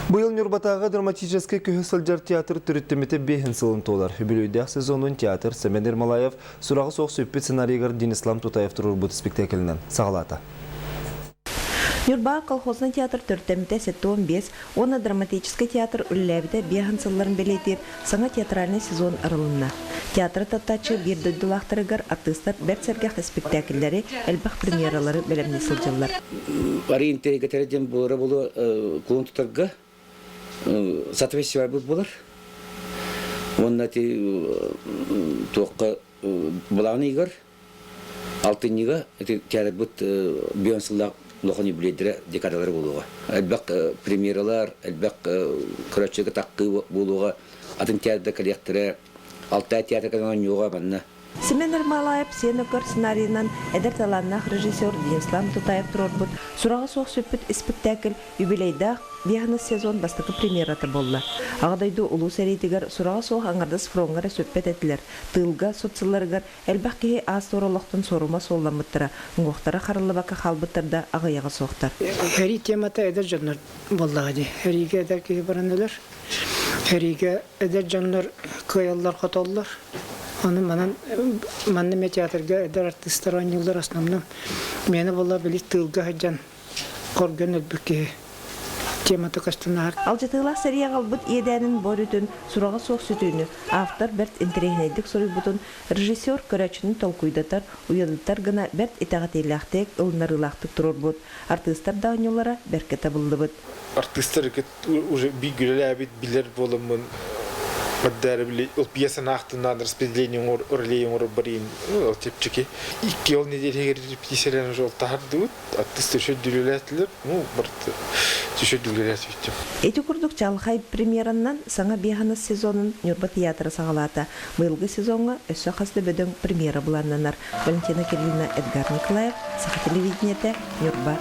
Быйыл Нюрбатағы драматический көһөсөлжар театр түріттіметі 5 сылын толар. Үбілуйдақ сезонын театр Семен Ермолаев сұрағы соқ сөйппет сценарийгар Денислам Тутаев тұрыр бұд спектаклінен сағалата. Нюрба колхозный театр түрттеміте 7-15, оны драматический театр үлләбіде 5 сылларын белетіп, саңа театральный сезон ырылына. Театр таттачы бір дөйділақтырығар артыстар бәр сәргәқ спектакльлері әлбәқ премьералары бәлемне сылжылар. Ориентере кетерден болары болу құлын тұтарға соответствие болар. Онна те тоққа бұлағын егер, алтын егер, театр бұд бейонсылақ лохани билетре декадалар болуға. Әлбәқ премьералар, әлбәқ көрәтшігі таққы болуға, атын театрда коллекторы, алтай театр каналын yoga банна. Семен Ермолаев сенокор сценарийынан әдір таланнақ режиссер Денислам Тутаев тұрорбыт сұрағы соқ сөппіт спектакль юбилейдақ бияғны сезон бастықы премьераты болды. Ағадайды ұлу сәрейтігер сұрағы соқ аңардас фроңғары сөппет әтілер. Тылға, соцсыларығар әлбәқ кейі аз торолықтың сорума солламыттыра. Ұңғықтары қарылы бақы қалбыттырда ағаяға соқтар. Әри темата әдір жанлар болдағады. Әриге әдір кейі баранылар. Әриге әдір жанлар көйаллар қаталылар. Оны манны театрга эдер артисттар ойнылар основном. Мені бола білі тылға хаджан қорган өлбікі тематы қаштынар. Алжатығылақ сәрия қалбыт едәнін бор үтін сұраға соқ сүтіні. Автор бәрт интерегнейдік сұрый бұтын режиссер көрәчінің толкуйдатар, уядыттар ғына бәрт итағат ейлақтек, ылынарылақтық тұрыр бұд. Артисттар да ойнылара бәркі табылды бұд. Артисттар уже бигүлі әбет білер болымын. Маддар били ол пьеса нахтынан распределением орлеем орбарин ол типчики 2 yıl неделеге репетицияларын жол тардыт артист өшө дүлөлөтүлүп бир төшө дүлөлөтүп. Эти курдук чалхай премьераннан саңа бияханас сезонын Нюрба театры сагалата. Быйылгы сезонга өссө хасты бөдөң премьера буланнанар. Валентина Кирилловна, Эдгар Николаев, Саха телевидениете, Нюрба.